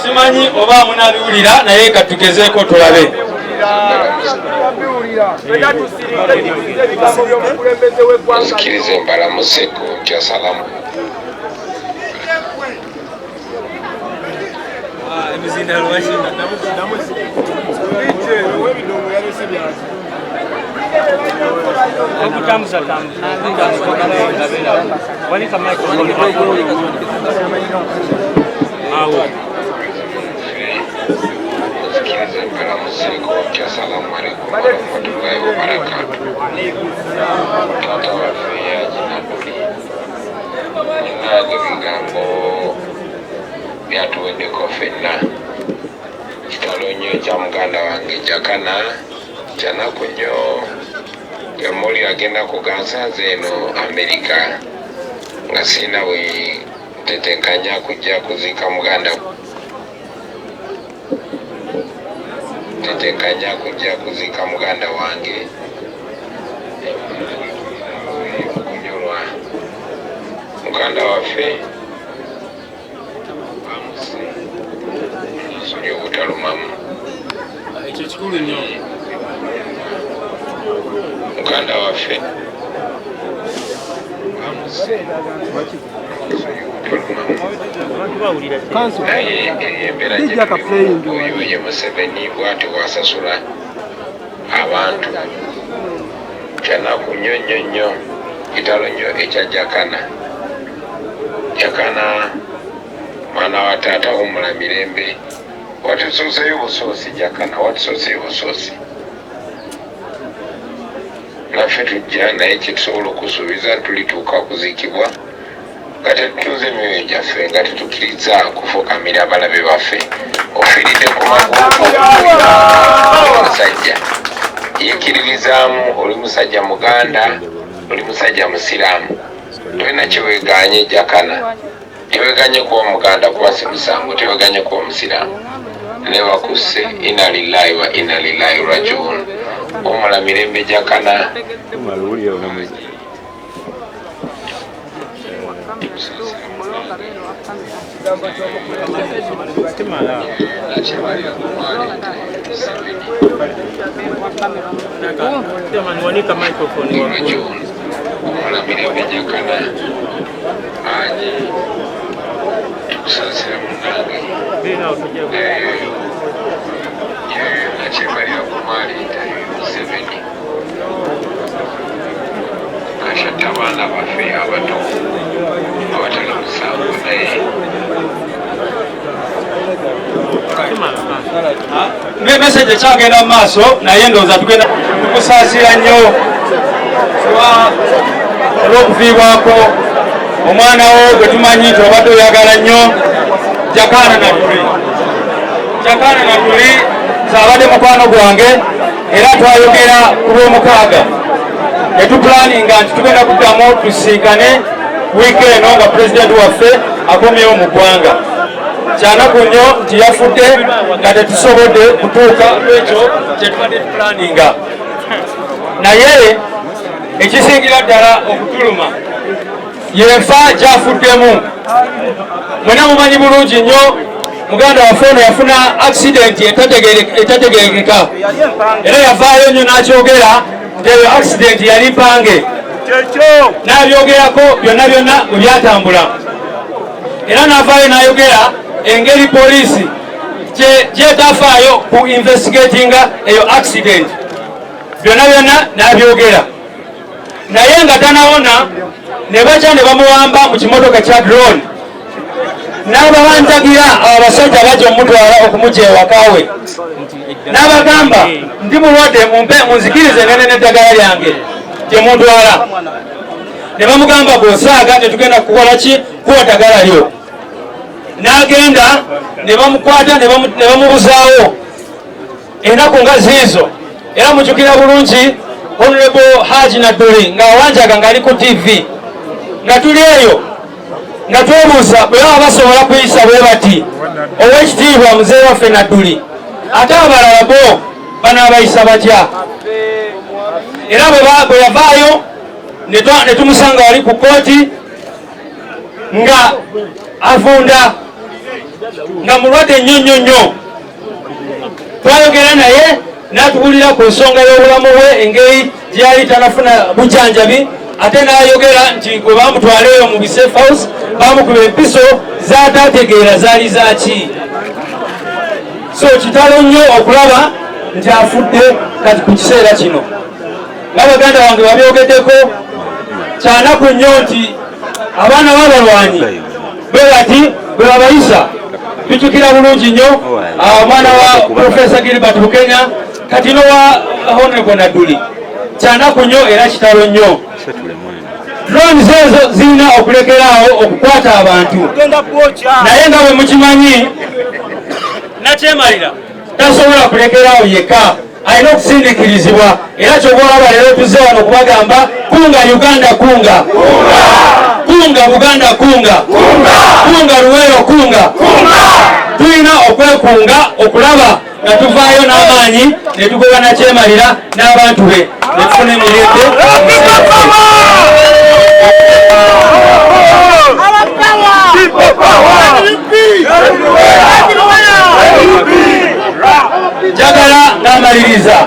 simanyi oba munabiwulira naye katugezeeko tulabe. Sikirize mbalamuseko ntya salamu. Sikirize mbalamuseko ntya salamu alaikum warahmatullahi wabarakatuh. Tata waffe Nadduli ninaage ebigambo byatuweddeko ffenna. Kitalo nnyo kya muganda wange Jakana kyanaku nnyo emuli agenda kugansanze eno Amerika nga sina bwe tetenkanya kujja kuziika muganda wange okunyolwa muganda waffe Abasse nsonyi obutalumamu Ekyo kikulu nnyo. muganda waffe Abasse naye embeera oyo ye Museveni bw'ati bw'asasula abantu kyanaku nnyo nnyo nnyo kitalo nnyo ekya Jakana mwana wa taata w'omula mirembe watusoseyo busoosi. Jakana watusoseyo busoosi. Naffe tujja naye kitusobola okusuubiza tulituuka okuziikibwa nga tetutuuze emyoyo gyaffe nga tetukkiriza kufukamira abalabe baffe. Ofiiridde ku musajja yekkiririzaamu, oli musajja muganda, oli musajja musiraamu, tolina kyeweeganye Jakana. Teweganye kuba muganda kuba si musango, teweganye kuba musiraamu. Ne bakusse inna lillahi wa inna ilaihi rajiun. Omula mirembe Jakana. Omula mirembe Jakana aje tukusasira munange nakyebalira kumaali Museveni ashatta abaana baffe abato abatali musango naye Message ekyagenda mu maaso naye ndowooza tugenda tukusaasira nnyo olw'okufiibwako omwana wo gwe tumanyi nti obadde oyagala nnyo Jakana Nadduli. Jakana Nadduli abadde mukwano gwange era twayogera ku lw'omukaaga ne tupulaninga nti tugenda kuddamu tusinkane wiiki eno nga pulezidenti waffe akomyewo mu ggwanga. Kyanaku nnyo nti yafudde nga tetusobodde kutuuka lwekyo kyetubadde tupulaninga. Naye ekisingira ddala okutuluma yenfa gyafuddemu. Mwena mumanyi bulungi nnyo muganda waffe ono yafuna accident etategerekeka era yavaayo nnyo n'akyogera nti eyo accident yali mpange, n'abyogerako byonna byonna bwe byatambula. Era n'avaayo n'ayogera engeri poliisi gyetafaayo ku investigatinga eyo accident, byonna byonna n'abyogera. Naye nga tanawona ne baca ne bamuwamba mu kimotoka kya drone n'abawanjagira abasajja bajja omutwala okumugya ewakawe. N'abagamba ndi mulwadde munzikirize nene n'eddagala lyange gye muntwala. Ne bamugamba gosaaga tetugenda kukola ki kuwa ddagala lyo. N'agenda ne bamukwata ne bamubuzaawo ennaku nga ziizo. Era mujjukira bulungi Honorable Haji Nadduli ng'awanjaga ng'ali ku TV nga tuli eyo nga twebuuza bwe baba basobola kuyisa bwe bati ow'ekitiibwa muzee waffe Nadduli, ate abalala bo banaabayisa batya? Era bwe yavaayo ne tumusanga wali ku kooti nga avunda nga mulwadde nnyo twayogera naye n'atuwulira ku nsonga y'obulamu bwe engeri gyali tanafuna bujjanjabi ate n'ayogera nti gwe bamutwaleeyo mu safe house bamukuba empiso z'ataategeera zaali zaki. So kitalo nnyo okulaba nti afudde kati ku kiseera kino. nga baganda wange babyogeddeko kyanaku nnyo nti abaana b'abalwanyi bwe bati bwe babayisa tujjukira bulungi nnyo omwana wa Profesa Gilbert Bukenya kati n'owa Honorable Nadduli kyanaku nnyo era kitalo nnyo. Drones ezo zirina okulekeraawo okukwata abantu naye nga bwe mukimanyi nakyemalira tasobola kulekeraawo yekka alina okusindikirizibwa era kyobaolaba leero tuzze wano okubagamba kunga Uganda kunga kunga Buganda kunga kunga Luweero kunga tulina okwekunga okulaba nga tuvaayo n'amaanyi ne tugoba nakyemalira n'abantu be ne tufuna emirembe. Njagala n'amaliriza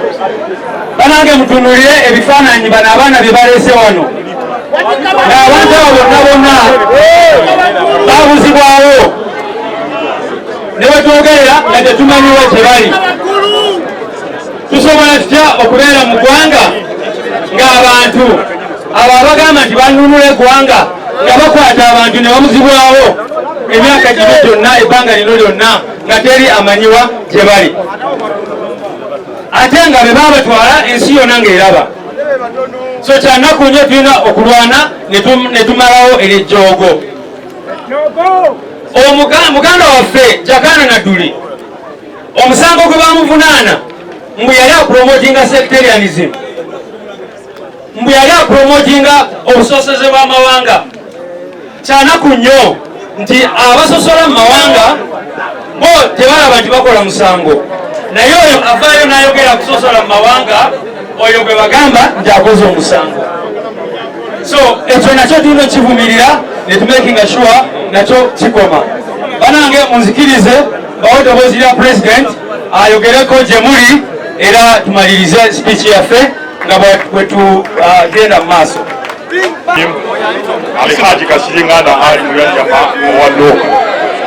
banange mutunulire ebifaananyi bano abaana bye baleese wano ng'abantu abo bonna baabuzibwawo ne bwe twogerera nga tetumanyiwo gye bali. Tusobola tutya okubeera mu ggwanga ng'abantu abo abagamba nti banunula eggwanga nga bakwata abantu ne bamuzibwawo emyaka gino gyonna ebbanga lino lyonna nga teri amanyiwa gye bali ate nga be baabatwala ensi yonna ng'eraba. So kyanaku nnyo tulina okulwana ne tumalawo eryejjoogo. Muganda waffe Jakana Nadduli omusango gwe bamuvunaana mbu yali apromotinga sectarianism, mbu yali apromotinga obusosoze bw'amawanga. Kyanaku nnyo nti abasosola mu mawanga bo tebalaba nti bakola musango naye oyo avaayo n'ayogera kusosola mu mawanga oyo gwe bagamba nti akoze omusango. So ekyo nakyo tulina kivumirira ne tumakinga sure nakyo kikoma. Banange munzikirize bawo ddoboozi lya president ayogereko gye muli era tumalirize speech yaffe nga bwe tugenda mu maaso. Alhaji Kashiringana Ali Muyanja Mwando.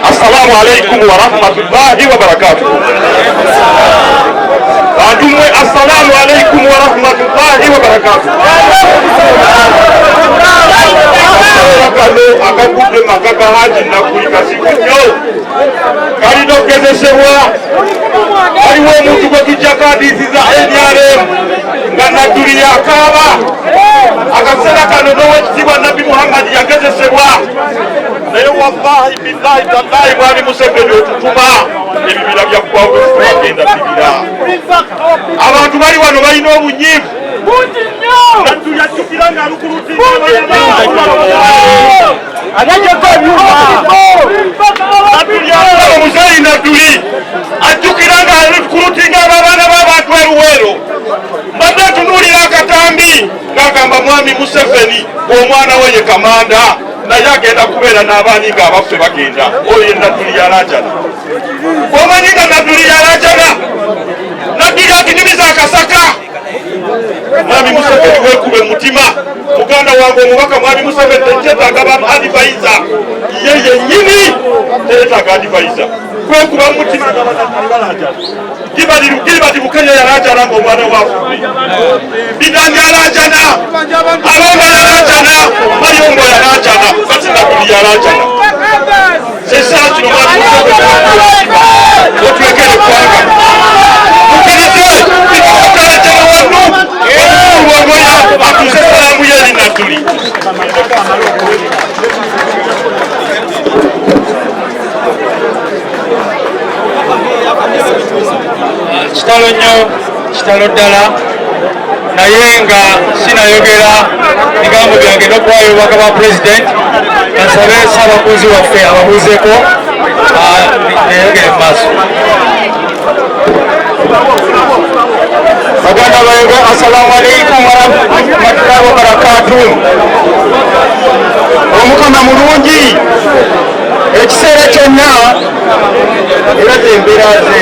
Assalamu alaikum wa rahmatullahi wa barakatuh. Wajumwe assalamu alaikum wa rahmatullahi wa barakatuh. Akakupe makaka haji na kulika siku nyo kalido kezeshewa aliwo omuntu gwe tujjako hadiisi za NRM nga Nadduli yakaaba akaseera kano n'owekitiibwa Nabbi Muhammad yagezesebwa naye wallahi billahi tallahi mwami Museveni otutuma ebibira bya ggwanga tubagenda bibira. Abantu bali wano balina obunyiivu Nadduli ajjukira nga alukulutinga omuzeeyi Nadduli ajjukira nga alukulutinga abaana b'abantu eruweero. Mbadde tunuulira akatambi ng'agamba mwami Museveni omwana we ye kamanda naye agenda kubeera n'abaani ng'abaffe bagenda. Oyo ye Nadduli yalaajana. Omanyi nga Nadduli yalaajana? Nadduli akinyumiza akasaka. Mwami Museveni weekube mutima. Muganda wange omubaka mwami Museveni tekyetaaga ba advisor. Ye yennyini teetaaga advisor. Kwekuba mutima nga Nadduli balaajana. Gilbert Bukenya yalaajana ng'omwana waafudde. Bidangi yalaajana. Alonga yalaajana. Mayombo yalaajana. Kati Nadduli yalaajana. Sesaa kino mwami Museveni otwekere eggwanga. Mukirize bikakalaajana wano omukulu wagoya atuuze salaamu ye eri Nadduli. Kitalo nnyo, kitalo ddala naye nga sinayogera bigambo byange n'okuwaayo obubaka bwa president kansabe ssaabakunzi waffe ababuuzeeko neyogere mu maaso. Baganda bange assalamu alaikum wa rahmatullahi wa barakatuh. Omukama mulungi ekiseera kyonna biraze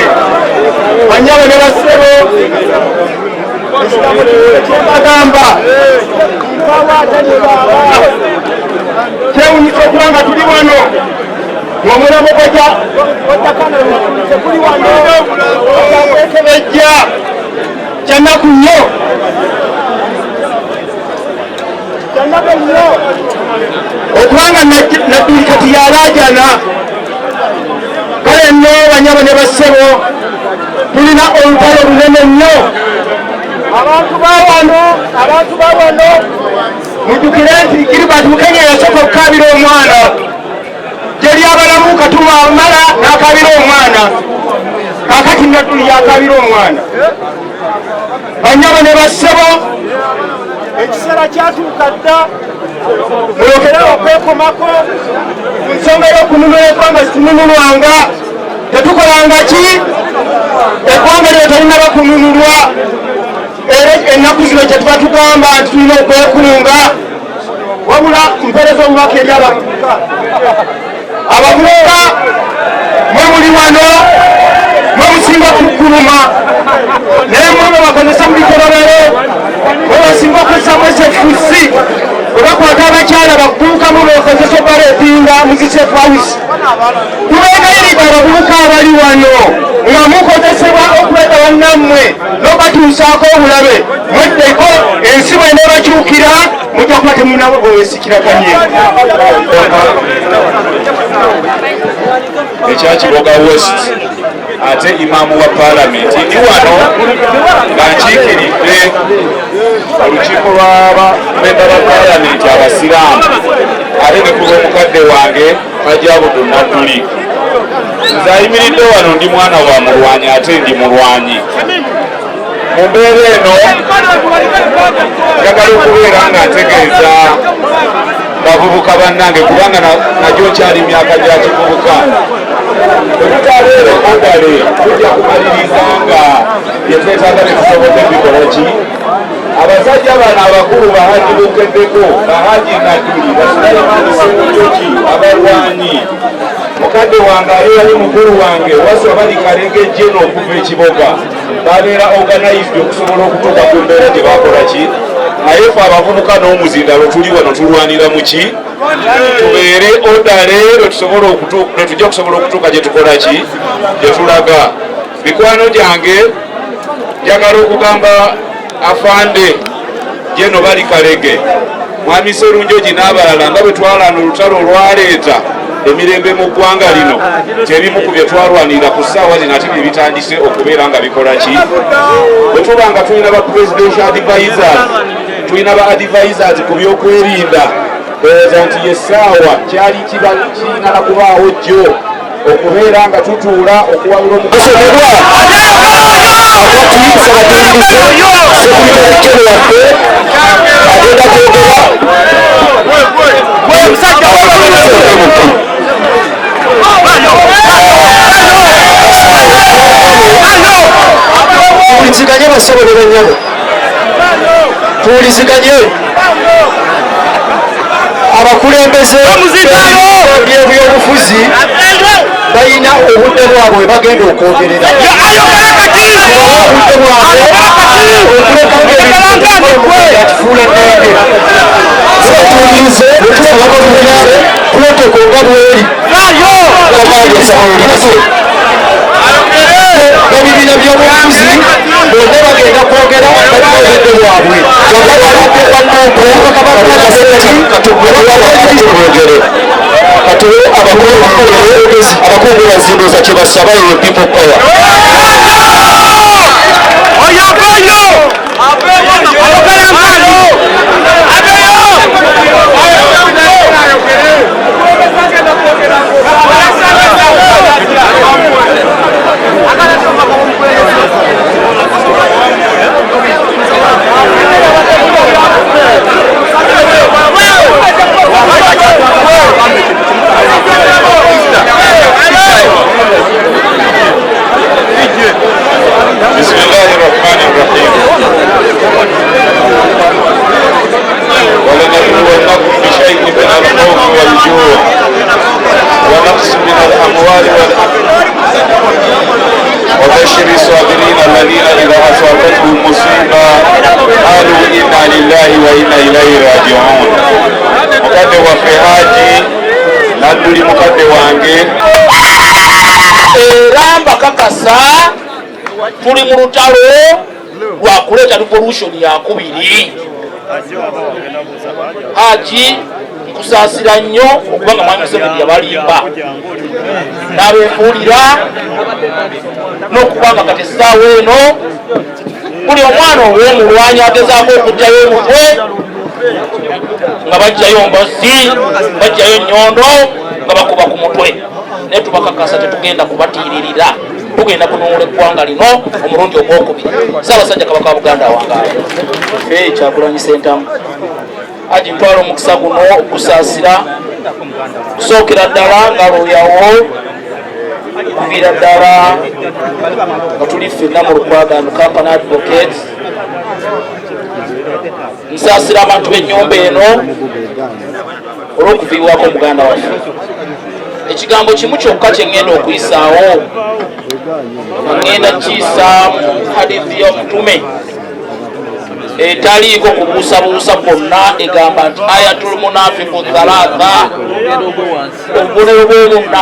banyabo ne basebo bagamba kyewunyisa okubanga tuli wano ng'omulabo kuli wano okwekebejja kyanaku nnyo okubanga Nadduli kati yalaajana. Kale nno banyabo ne bassebo tulina olutalo lunene nnyo. Abantu ba wano mujjukire nti Gilbert Mukenya yasooka okukaabira omwana gyeri abalamu Katuma amala n'akaabira omwana. Kaakati Nadduli yakaabira omwana. Banyabo ne bassebo ekiseera kyatuuka dda mulekere okwekomako ku nsonga y'okununula eggwanga zitununulwanga tetukolanga ki eggwanga lyo talinaba kununulwa. Era ennaku zino kyetuba tugamba nti tulina okwekunga wabula mpereza omubaka eri abavubuka. Abavubuka mwe muli wano mwe musinga kukuluma naye mwebe bakozesa mu bikolobero mwe basinga okukozesa esefusi bwe bakwata abakyala bakuukamu bekozesa obaleetinga mu zisefawusi. Tubeegayirira abavubuka abali wano nga mukozesebwa okuleeta bannammwe n'obatuusaako obulabe mweddeko ensi bwena bakyukira mujja kuba temunabo bwewesikiraganye. ekyakiboga west ate imaamu wa paalamenti ndi wano nga nkiikiridde olukiiko lw'abamemba ba paalamenti abasiraamu ate ne ku lw'omukadde wange Ayoedde Nadduli. Nze ayimiridde wano ndi mwana wa mulwanyi ate ndi mulwanyi. Mu mbeera eno njagala okubeera nga ntegeeza bavubuka bannange kubanga nagyo kyali myaka gya kivubuka. Obutabeera odale tujja kumaliriza nga byetwetaaga ne tusobola ebikola ki. Abasajja bano abakulu Bahaji Bukeddeko, Bahaji Nadduli, Basulayimaanisemujoki, abalwanyi. Mukadde wange ali yali mukulu wange Waswa bali Kalengejje n'okuva ekiboga. Babeera organized okusobola okutuuka ku mbeera gye bakola ki. Naye ffe abavubuka n'omuzindalo tuli wano tulwanira mu ki. Tubeere odale lwe tujja kusobola okutuuka gye tukola ki, gye tulaga. Mikwano gyange njagala okugamba afande jeno bali Kalege Mwami Sserunjogi n'abalala nga bwe twalana olutalo olwaleeta emirembe mu ggwanga lino tebimu ku bye twalwanira ku ssaawa zino ate bye bitandise okubeera nga bikola ki. Bwe tuba nga tulina ba presidential advisors, tulina ba advisors ku byokwerinda, ndowooza nti ye ssaawa kyali kirinala kubaawo jjo okubeera nga tutuula okuwabula omugasonebwa akatuyisa batuyirize sekuliterekero yaffe agenda kwogera tuwuliziganye basebo ne banyabo, tuwuliziganye abakulembeze by'ebyobufuzi balina obudde bwabwe bwe bagenda okwogerera. Obudde bwabwe okufuula ennenge tuwulirize tusaba bavuga protoko nga bweri ebibiina by'obufuzi bonna bagenda kwogera balina obudde bwabwe katuwe abakungu bazinduza kye basaba ewe people power. وبشر الصابرين الذين إذا أصابتهم مصيبة قالوا إنا لله وإنا إليه راجعون. mukadde waffe Haji Nadduli mukadde wange era mbakakasa tuli mu lutalo lwa kuleeta revolution yakubiri. Haji nkusaasira nnyo okubanga mwami Museveni yabalimba n'abeefuulira n'okubanga kati essaawa eno buli omwana ow'omulwanyi agezaako okuggyayo omutwe nga bajjayo mbozi bajjayo nnyondo nga bakuba ku mutwe, naye tubakakasa tetugenda kubatiiririra, tugenda kunuula eggwanga lino omulundi ogwokubiri. Ssaabasajja Kabaka wa Buganda awangaala Kyagulanyi Ssentamu. Haji ntwala omukisa guno okusaasira kusookera ddala nga looyawo kuviira ddala nga tuli ffenna mu Lukwagano Company Advocates. Nsaasira abantu b'ennyumba eno olw'okuviibwako muganda waffe. Ekigambo kimu kyokka kye ŋŋenda okuyisaawo, ŋŋenda kiisa mu hadithi y'omutume etaliiko kubuusabuusa kwonna, egamba nti ayatul munafiqu thalatha, obubonero bw'omunna